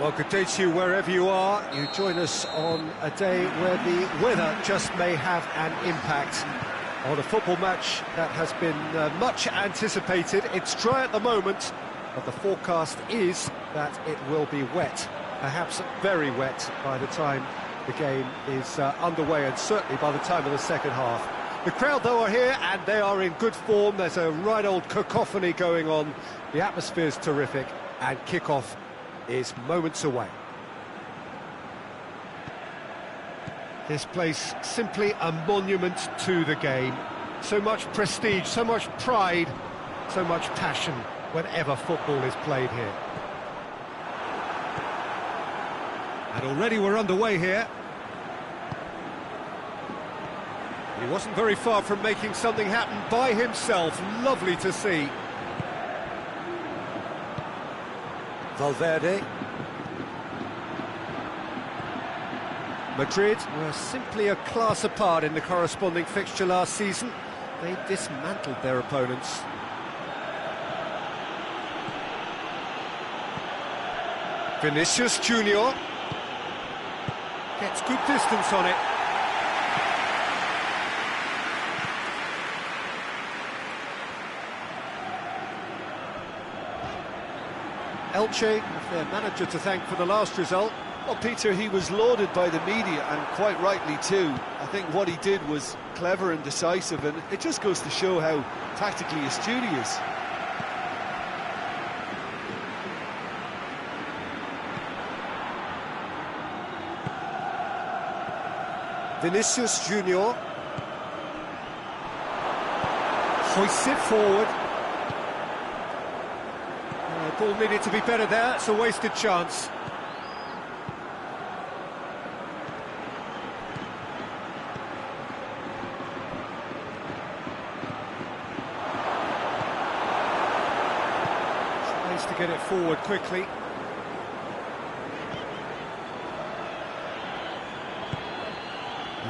Well, good day to you wherever you are. You join us on a day where the weather just may have an impact on a football match that has been much anticipated. It's dry at the moment, but the forecast is that it will be wet, perhaps very wet by the time the game is underway, and certainly by the time of the second half. The crowd, though, are here, and they are in good form. There's a right old cacophony going on. The atmosphere's terrific, and kick-off is moments away. This place simply a monument to the game. So much prestige, so much pride, so much passion whenever football is played here. And already we're underway here. He wasn't very far from making something happen by himself. Lovely to see. Valverde. Madrid were simply a class apart in the corresponding fixture last season. They dismantled their opponents. Vinicius Junior gets good distance on it. Elche have their manager to thank for the last result. Well, Peter, he was lauded by the media, and quite rightly too. I think what he did was clever and decisive, and it just goes to show how tactically astute he is. Vinicius Junior hoists it forward. The ball needed to be better there. It's a wasted chance. Tries to get it forward quickly.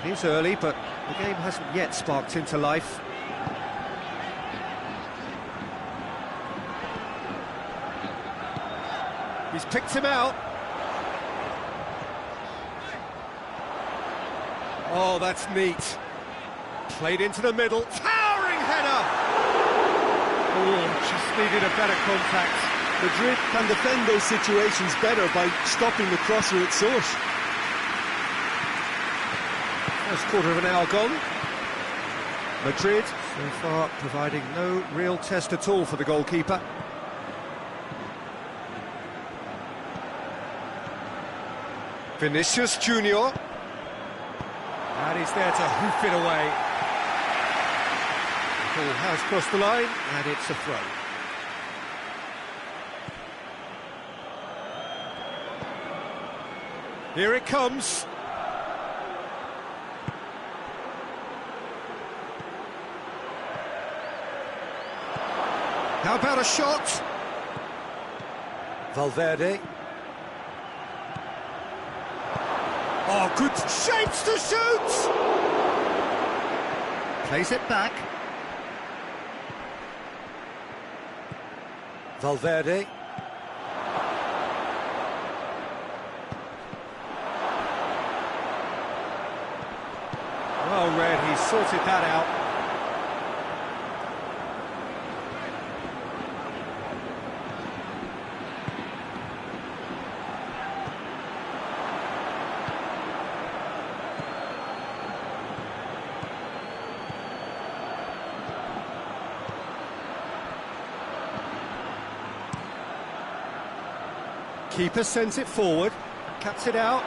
It is early, but the game hasn't yet sparked into life. He's picked him out. Oh, that's neat. Played into the middle. Towering header! Oh, just needed a better contact. Madrid can defend those situations better by stopping the crosser at source. First quarter of an hour gone. Madrid, so far, providing no real test at all for the goalkeeper. Vinicius Junior. And he's there to hoof it away. The ball has crossed the line, and it's a throw. Here it comes. How about a shot? Valverde. Oh, good shapes to shoot! Plays it back. Valverde. Well read, he sorted that out. Keeper sends it forward, cuts it out.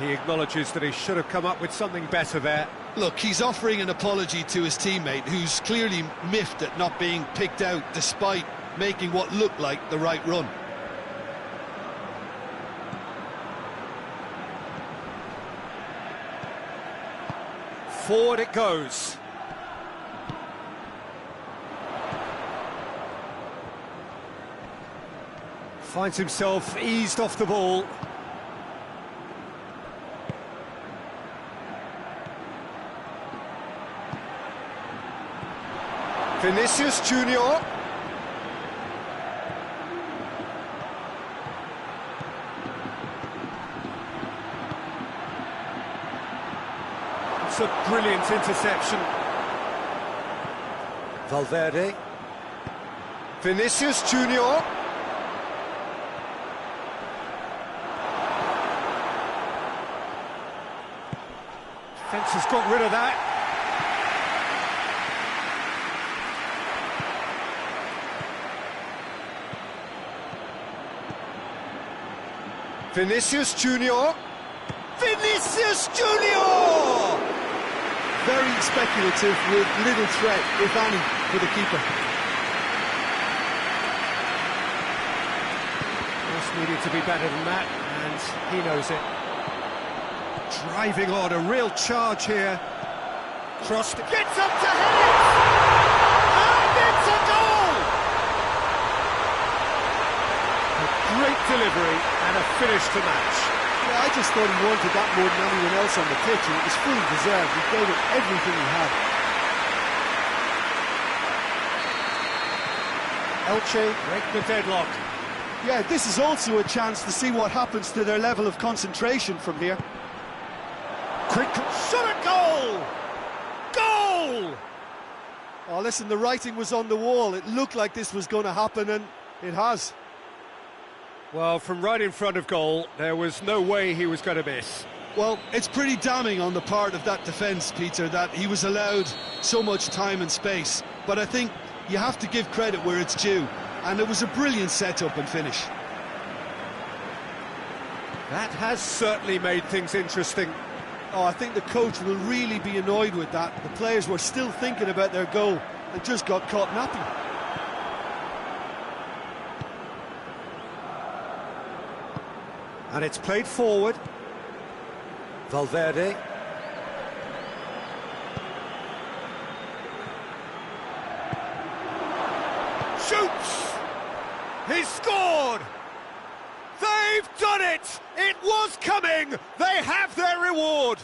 He acknowledges that he should have come up with something better there. Look, he's offering an apology to his teammate, who's clearly miffed at not being picked out despite making what looked like the right run. Forward it goes. Finds himself eased off the ball. Vinicius Junior. Brilliant interception. Valverde. Vinicius Junior. Defence has got rid of that. Vinicius Junior. Vinicius Junior! Very speculative with little threat, if any, for the keeper. Just needed to be better than that, and he knows it. Driving on, a real charge here. Crossed, gets up to head it! And it's a goal! A great delivery and a finish to match. Yeah, I just thought he wanted that more than anyone else on the pitch, and it was fully deserved. He gave it everything he had. Elche break the deadlock. Yeah, this is also a chance to see what happens to their level of concentration from here. Quick shot at goal! Goal! Oh, listen, the writing was on the wall. It looked like this was going to happen, and it has. Well, from right in front of goal, there was no way he was going to miss. Well, it's pretty damning on the part of that defence, Peter, that he was allowed so much time and space. But I think you have to give credit where it's due, and it was a brilliant setup and finish. That has certainly made things interesting. Oh, I think the coach will really be annoyed with that. The players were still thinking about their goal and just got caught napping. And it's played forward. Valverde. Shoots! He's scored! They've done it! It was coming! They have their reward!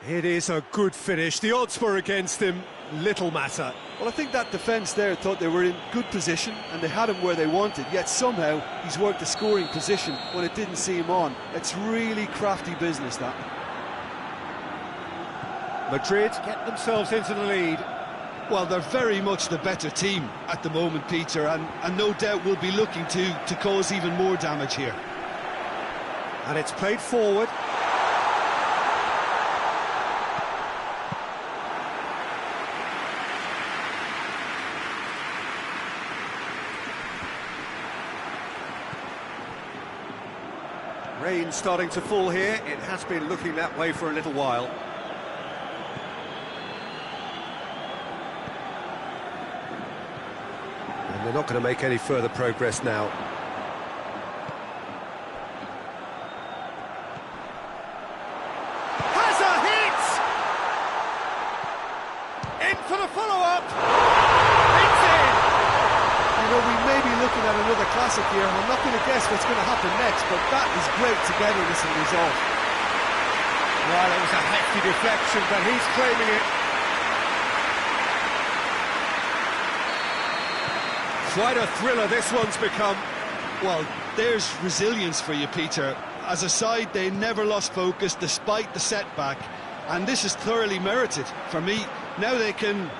It is a good finish. The odds were against him. Little matter. Well, I think that defence there thought they were in good position and they had him where they wanted, yet somehow he's worked a scoring position when it didn't see him on. It's really crafty business, that. Madrid get themselves into the lead. Well, they're very much the better team at the moment, Peter, and no doubt will be looking to cause even more damage here. And it's played forward. Rain starting to fall here. It has been looking that way for a little while. And they're not going to make any further progress now. Has a hit! In for the follow-up! It's in! You know, we may be looking at another classic here, and I'm not going to guess what's going to happen next, but that is great togetherness and resolve. Well, it was a hefty deflection, but he's claiming it. Quite a thriller this one's become. Well, there's resilience for you, Peter. As a side, they never lost focus despite the setback, and this is thoroughly merited. For me, now they can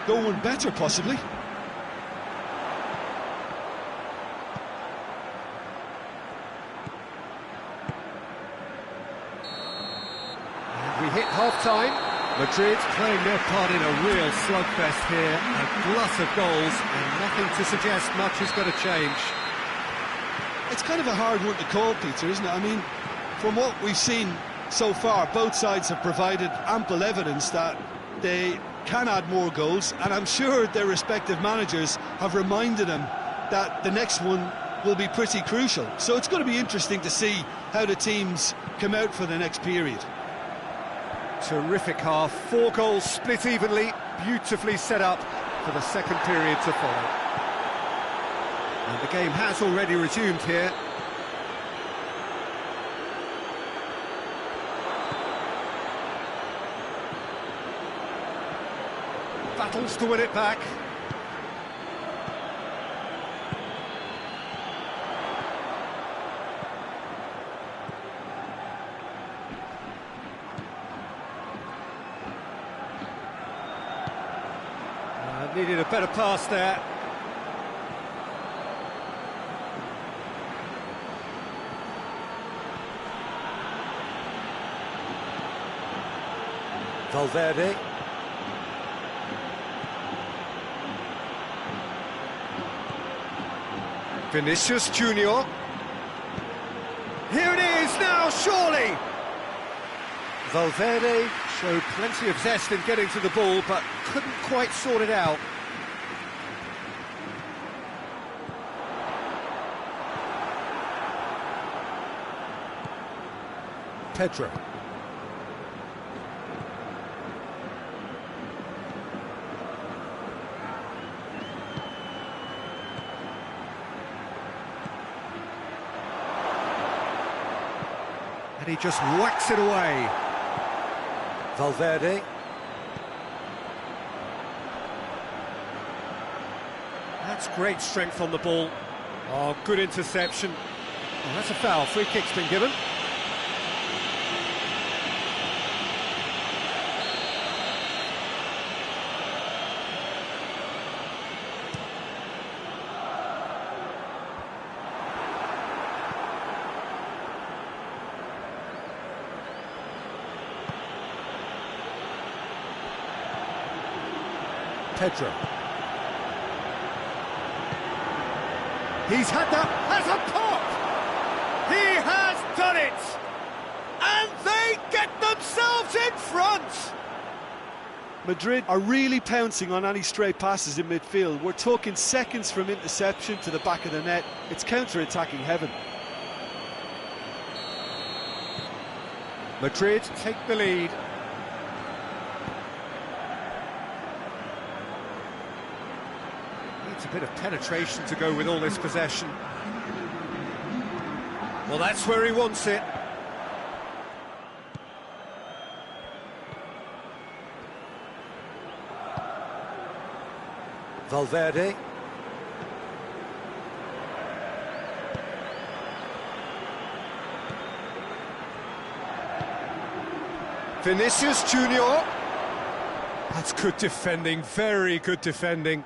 go one better, possibly. We hit half-time. Madrid playing their part in a real slugfest here. A glut of goals, and nothing to suggest much is going to change. It's kind of a hard one to call, Peter, isn't it? I mean, from what we've seen so far, both sides have provided ample evidence that they can add more goals, and I'm sure their respective managers have reminded them that the next one will be pretty crucial. So it's going to be interesting to see how the teams come out for the next period. Terrific half, 4 goals split evenly, beautifully set up for the second period to follow. And the game has already resumed here. Battles to win it back. Needed a better pass there. Valverde. Vinicius Junior. Here it is now, surely! Valverde showed plenty of zest in getting to the ball, but couldn't quite sort it out. Pedro. And he just whacks it away. Valverde. That's great strength on the ball. Oh, good interception. Oh, that's a foul. Free kick's been given. Pedro. He's had that as a pop! He has done it! And they get themselves in front! Madrid are really pouncing on any stray passes in midfield. We're talking seconds from interception to the back of the net. It's counter-attacking heaven. Madrid take the lead. Needs a bit of penetration to go with all this possession. Well, that's where he wants it. Valverde. Vinicius Junior. That's good defending, very good defending.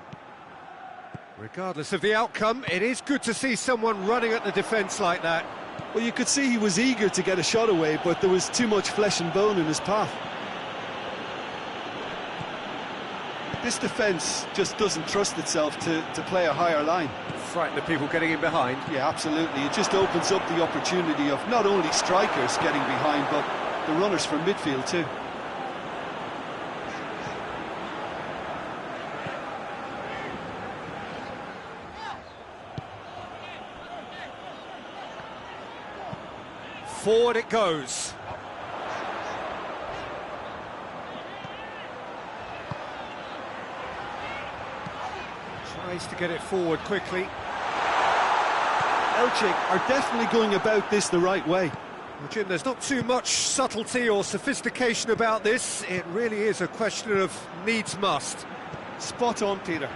Regardless of the outcome, it is good to see someone running at the defence like that. Well, you could see he was eager to get a shot away, but there was too much flesh and bone in his path. This defence just doesn't trust itself to play a higher line. Frighten the people getting in behind. Yeah, absolutely. It just opens up the opportunity of not only strikers getting behind, but the runners from midfield too. Forward it goes. Tries to get it forward quickly. Elche are definitely going about this the right way. Well, Jim, there's not too much subtlety or sophistication about this. It really is a question of needs must. Spot on, Peter.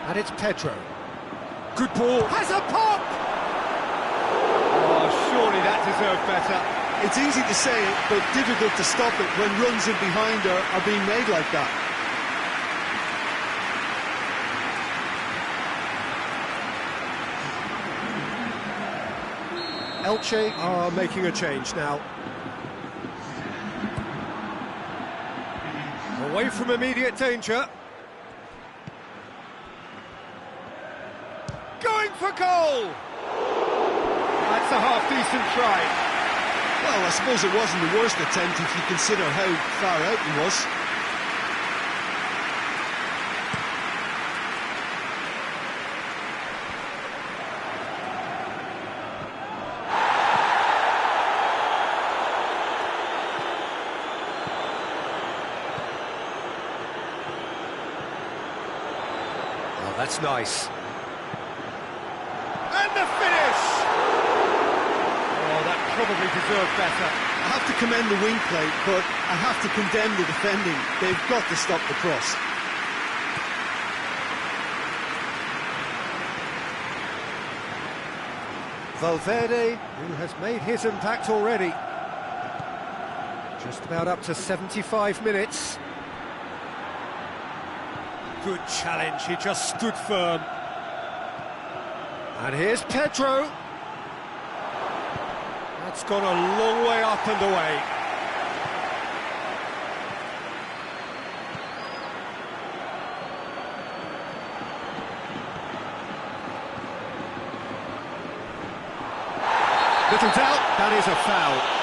And it's Pedro. Good ball. Has a pop! Oh, surely that deserved better. It's easy to say it, but difficult to stop it when runs in behind are being made like that. Elche are making a change now. Away from immediate danger. Going for goal! That's a half-decent try. Well, I suppose it wasn't the worst attempt if you consider how far out he was. Oh, that's nice. And the finish! Oh, that probably deserved better. I have to commend the wing play, but I have to condemn the defending. They've got to stop the cross. Valverde, Who has made his impact already. Just about up to 75 minutes. Good challenge, he just stood firm. And here's Pedro. That's gone a long way up and away. Little doubt, that is a foul.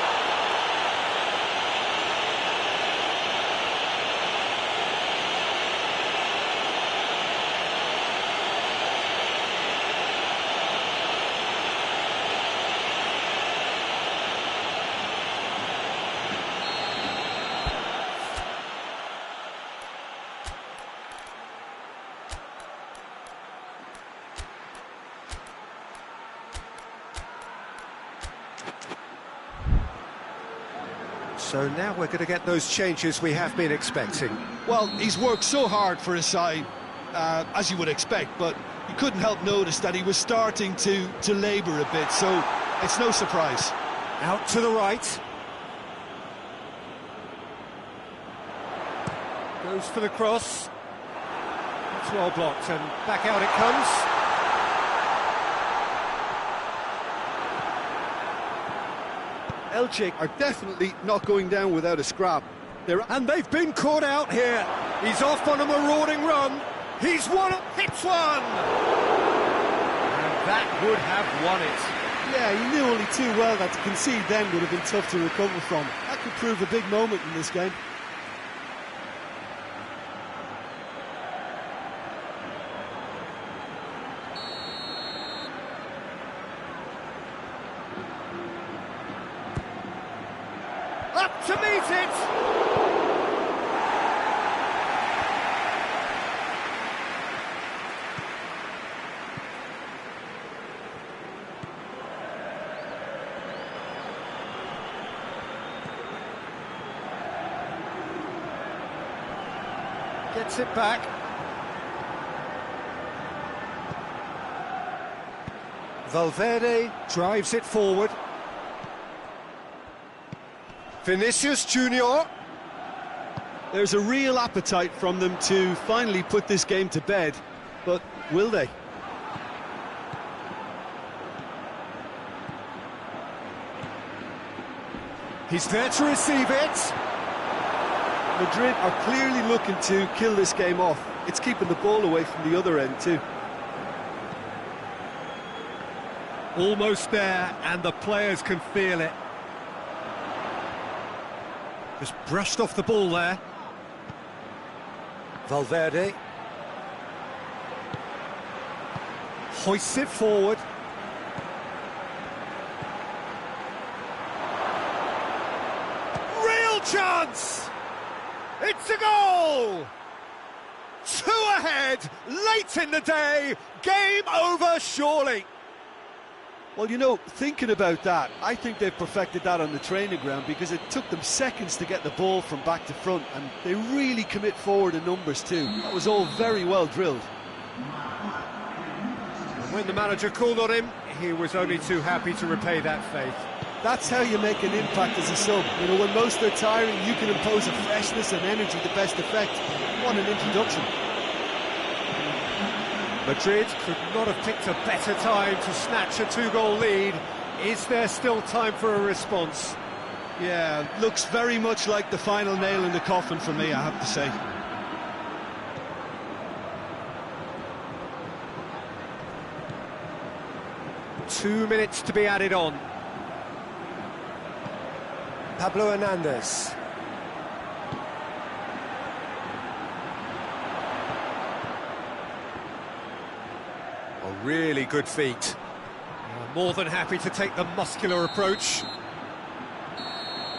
So now we're going to get those changes we have been expecting. Well, he's worked so hard for his side, as you would expect, but you couldn't help notice that he was starting to labour a bit, so it's no surprise. Out to the right. Goes for the cross. It's well blocked, and back out it comes. Elche are definitely not going down without a scrap. And they've been caught out here. He's off on a marauding run. He's hits one! And that would have won it. Yeah, he knew only too well that to concede then would have been tough to recover from. That could prove a big moment in this game. Up to meet it! Gets it back. Valverde drives it forward. Vinicius Junior. There's a real appetite from them to finally put this game to bed, but will they? He's there to receive it. Madrid are clearly looking to kill this game off. It's keeping the ball away from the other end too. Almost there, and the players can feel it. Just brushed off the ball there. Valverde. Hoists it forward. Real chance! It's a goal! 2 ahead, late in the day, game over surely. Well, you know, thinking about that, I think they've perfected that on the training ground because it took them seconds to get the ball from back to front, and they really commit forward in numbers too. That was all very well drilled. And when the manager called on him, he was only too happy to repay that faith. That's how you make an impact as a sub. You know, when most are tiring, you can impose a freshness and energy to best effect. What an introduction. Madrid could not have picked a better time to snatch a 2-goal lead. Is there still time for a response? Yeah, looks very much like the final nail in the coffin for me, I have to say. Two minutes to be added on. Pablo Hernandez. A really good feat. More than happy to take the muscular approach.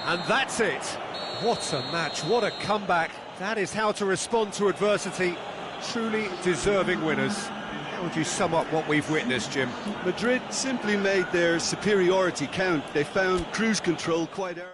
And that's it. What a match, what a comeback. That is how to respond to adversity. Truly deserving winners. How would you sum up what we've witnessed, Jim? Madrid simply made their superiority count. They found cruise control quite early.